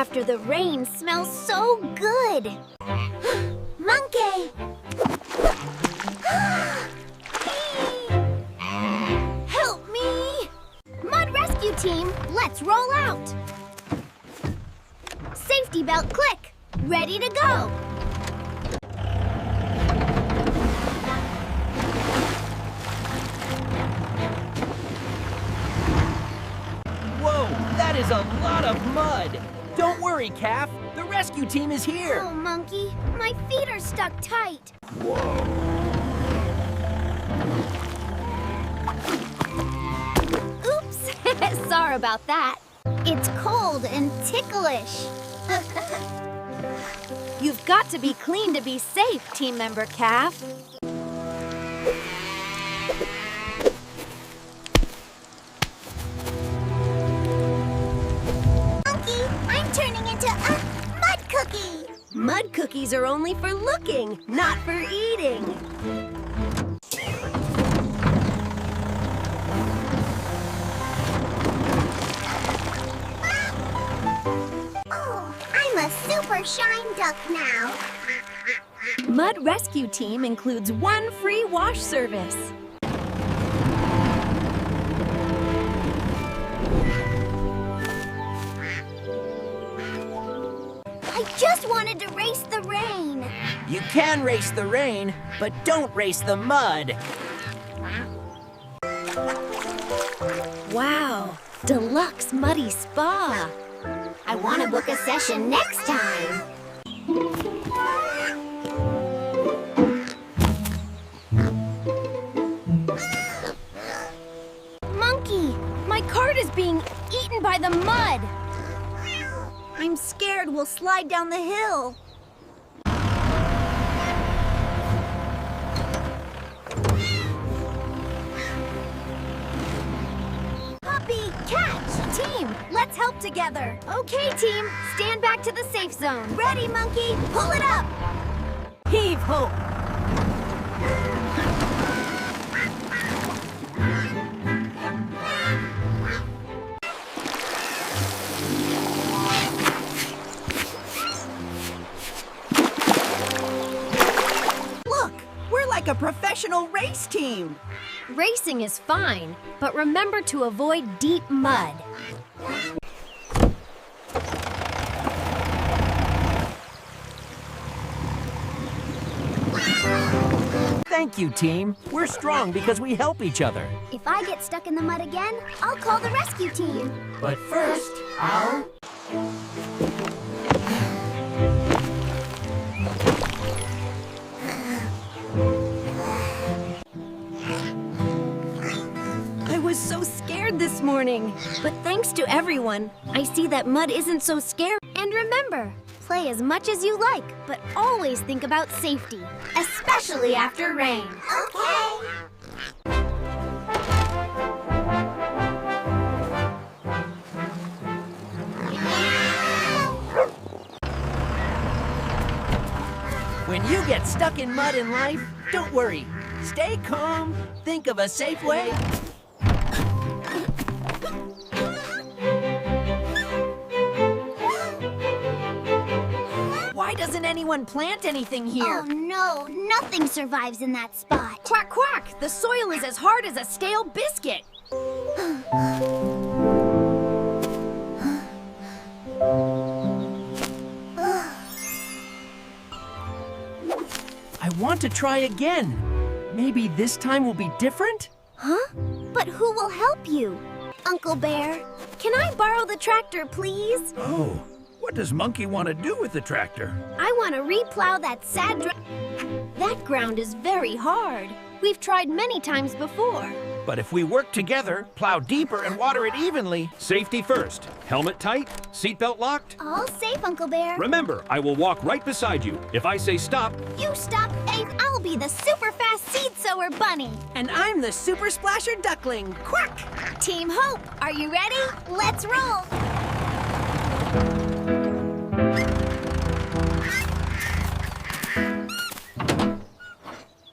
after the rain smells so good. Monkey! Help me! Mud Rescue Team, let's roll out! Safety belt click! Ready to go! Whoa, that is a lot of mud! Don't worry, Calf. The rescue team is here. Oh, Monkey, my feet are stuck tight. Whoa. Oops, sorry about that. It's cold and ticklish. You've got to be clean to be safe, team member Calf. Monkey, I'm turning into a mud cookie. Mud cookies are only for looking, not for eating. Oh, I'm a super shine duck now. Mud Rescue Team includes 1 free wash service. I just wanted to race the rain. You can race the rain, but don't race the mud. Wow, deluxe muddy spa. I want to book a session next time. Monkey, my cart is being eaten by the mud. I'm scared we'll slide down the hill. Puppy, catch! Team, let's help together. Okay, team, stand back to the safe zone. Ready, Monkey? Pull it up! Heave ho! Like a professional race team. Racing is fine, but remember to avoid deep mud. Thank you, team. We're strong because we help each other. If I get stuck in the mud again, I'll call the rescue team. But first, I'll... I was so scared this morning, but thanks to everyone, I see that mud isn't so scary. And remember, play as much as you like, but always think about safety, especially after rain. Okay. When you get stuck in mud in life, don't worry. Stay calm. Think of a safe way. Why doesn't anyone plant anything here? Oh no, nothing survives in that spot. Quack, quack! The soil is as hard as a stale biscuit. I want to try again. Maybe this time will be different? Huh? But who will help you? Uncle Bear, can I borrow the tractor, please? Oh, what does Monkey want to do with the tractor? I want to replow that sad That ground is very hard. We've tried many times before. But if we work together, plow deeper and water it evenly. Safety first. Helmet tight, seatbelt locked. All safe, Uncle Bear. Remember, I will walk right beside you. If I say stop, You stop, and I'll be the super fast seed sower bunny. And I'm the super splasher duckling. Quack! Team Hope, are you ready? Let's roll.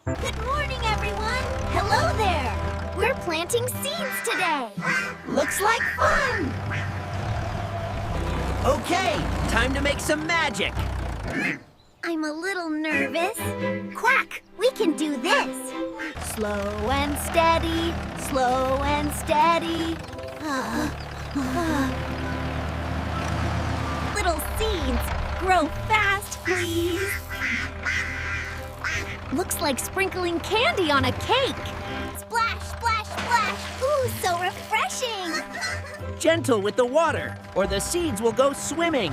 Good morning, everyone. Hello there. We're planting seeds today. Looks like fun. Okay, time to make some magic. I'm a little nervous. Quack! We can do this. Slow and steady, slow and steady. Little seeds, grow fast, please. Looks like sprinkling candy on a cake. Splash, splash, splash. Ooh, so refreshing. Gentle with the water, or the seeds will go swimming.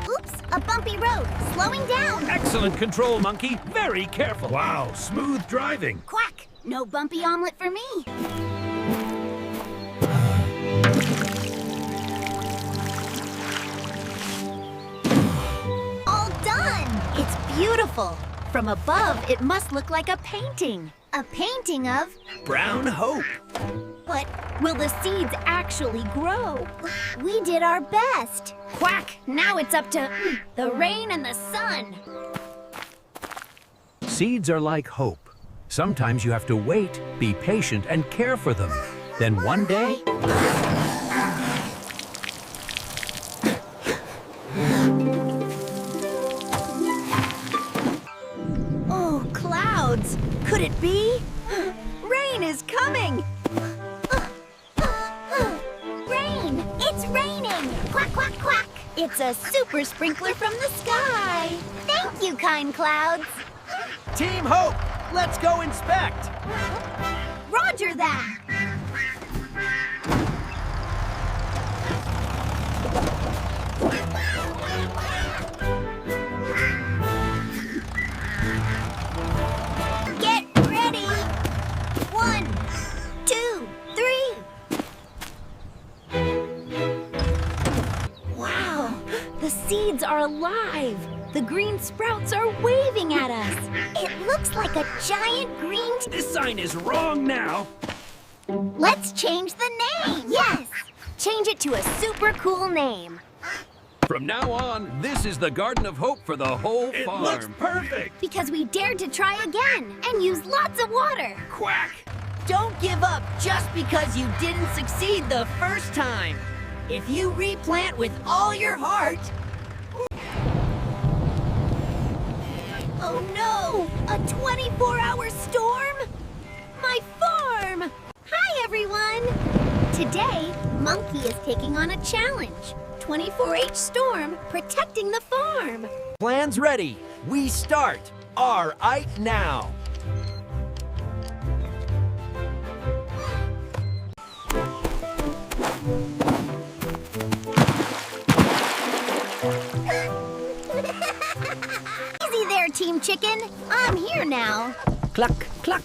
Oops, a bumpy road. Slowing down. Excellent control, Monkey. Very careful. Wow, smooth driving. Quack! No bumpy omelet for me. All done! It's beautiful. From above, it must look like a painting. A painting of... Brown hope. But will the seeds actually grow? We did our best. Quack! Now it's up to the rain and the sun. Seeds are like hope. Sometimes you have to wait, be patient, and care for them. Then one day, Oh, clouds! Could it be? Rain is coming! Rain! It's raining! Quack, quack, quack! It's a super sprinkler from the sky. Thank you, kind clouds. Team Hope, let's go inspect. Roger that! Get ready! 1, 2, 3. Wow! The seeds are alive! The green sprouts are waving at us! It looks like a giant green... This sign is wrong now. Let's change the name! Yes! Change it to a super cool name. From now on, this is the Garden of Hope for the whole it farm. looks perfect. Because we dared to try again and use lots of water. Quack. Don't give up just because you didn't succeed the first time. If you replant with all your heart... Oh no! A 24-hour storm? My farm! Hi, everyone! Today, Monkey is taking on a challenge. 24H storm protecting the farm. Plans ready. We start. Right now. Easy there, Team Chicken. I'm here now. Cluck, cluck.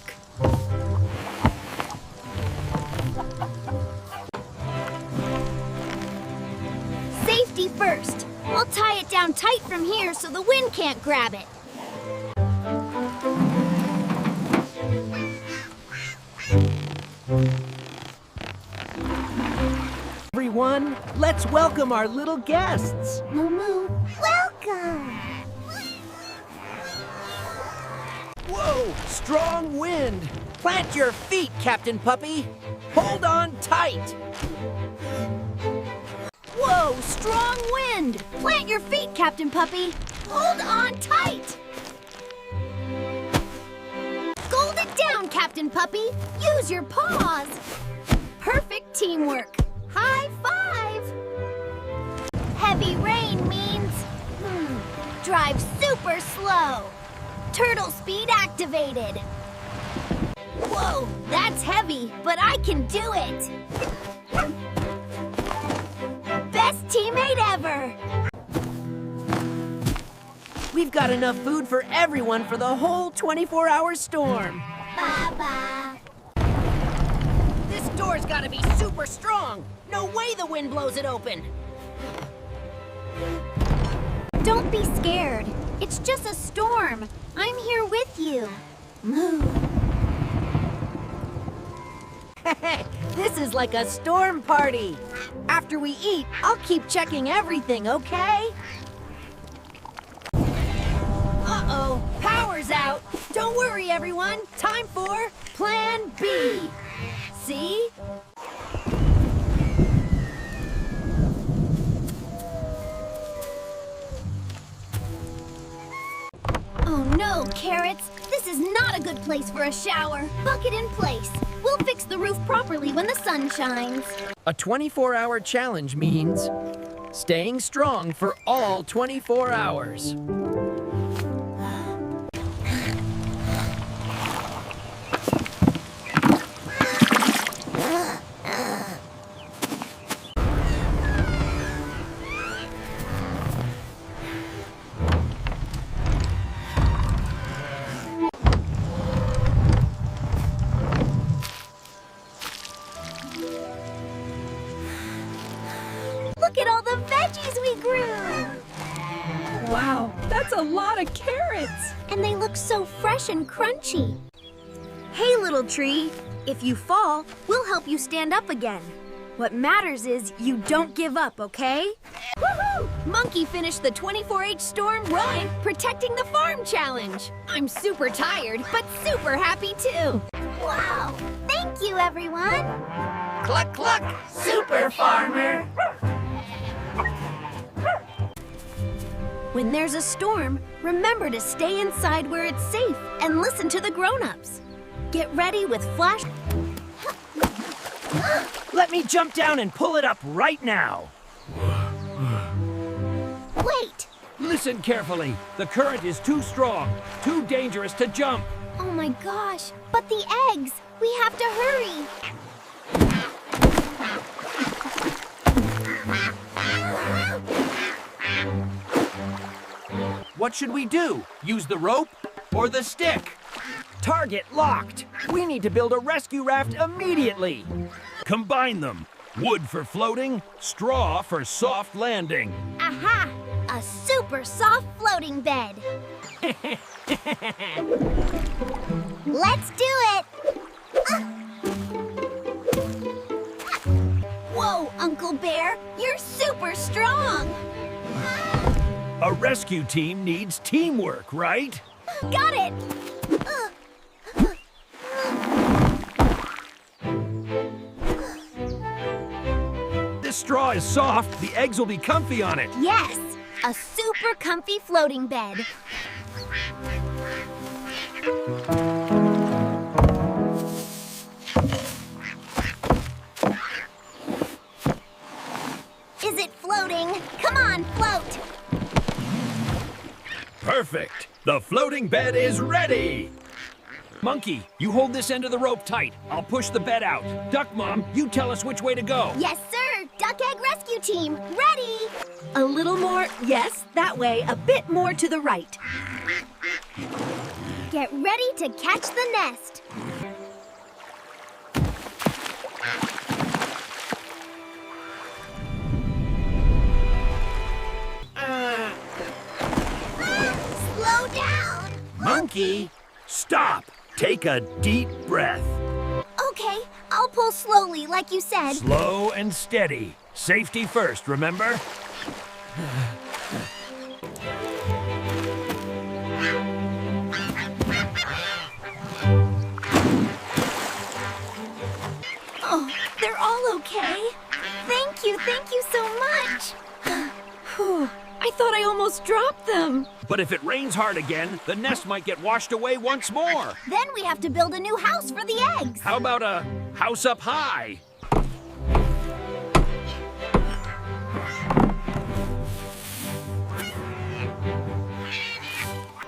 Safety first. I'll tie it down tight from here so the wind can't grab it. Everyone, let's welcome our little guests. Moo moo. Welcome. Whoa, strong wind. Plant your feet, Captain Puppy. Hold on tight. Whoa, strong wind. Plant your feet, Captain Puppy. Hold on tight. Hold it down, Captain Puppy. Use your paws. Perfect teamwork. High five. Heavy rain means drive super slow. Turtle speed activated. Whoa, that's heavy, but I can do it. Best teammate ever. We've got enough food for everyone for the whole 24-hour storm. Bye-bye. This door's gotta be super strong. No way the wind blows it open. Don't be scared. It's just a storm. I'm here with you. Moo. This is like a storm party. After we eat, I'll keep checking everything, okay? Uh-oh, power's out. Don't worry, everyone. Time for Plan B. See? Oh no, Carrots! This is not a good place for a shower. Bucket in place. We'll fix the roof properly when the sun shines. A 24-hour challenge means staying strong for all 24 hours. Look at all the veggies we grew! Wow, that's a lot of carrots. And they look so fresh and crunchy. Hey, little tree. If you fall, we'll help you stand up again. What matters is you don't give up, okay? Woohoo! Monkey finished the 24H Storm Run Protecting the Farm Challenge. I'm super tired, but super happy too. Wow! Thank you, everyone! Cluck, cluck, super farmer. When there's a storm, remember to stay inside where it's safe and listen to the grown-ups. Get ready with flash... Let me jump down and pull it up right now. Wait! Listen carefully. The current is too strong, too dangerous to jump. Oh my gosh! But the eggs! We have to hurry! What should we do? Use the rope or the stick? Target locked. We need to build a rescue raft immediately. Combine them. Wood for floating, straw for soft landing. Aha! A super soft floating bed! Let's do it! Whoa, Uncle Bear! You're super strong! A rescue team needs teamwork, right? Got it! This straw is soft. The eggs will be comfy on it. Yes! A super comfy floating bed. Is it floating? Come on, float! Perfect. The floating bed is ready. Monkey, you hold this end of the rope tight. I'll push the bed out. Duck Mom, you tell us which way to go. Yes, sir! Duck Egg Rescue Team, ready! A little more, yes, that way, a bit more to the right. Get ready to catch the nest. Slow down! Monkey, stop. Take a deep breath. Okay, I'll pull slowly like you said. Slow and steady. Safety first, remember? Oh, they're all okay. Thank you so much. Whew, I thought I almost dropped them. But if it rains hard again, the nest might get washed away once more. Then we have to build a new house for the eggs. How about a house up high?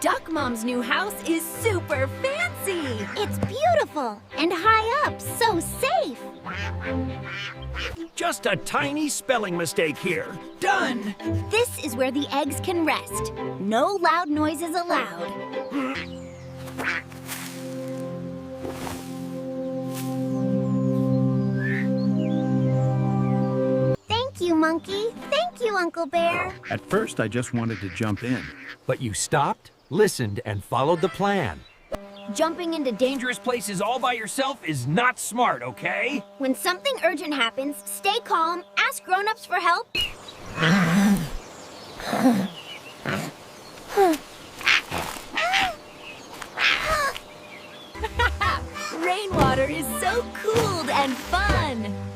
Duck Mom's new house is super fancy. It's beautiful and high up, so safe. Just a tiny spelling mistake here. Done! This is where the eggs can rest. No loud noises allowed. Thank you, Monkey. Thank you, Uncle Bear. At first, I just wanted to jump in. But you stopped, listened, and followed the plan. Jumping into Dangerous places all by yourself is not smart, okay? When something urgent happens, stay calm, ask grown-ups for help. so cool and fun.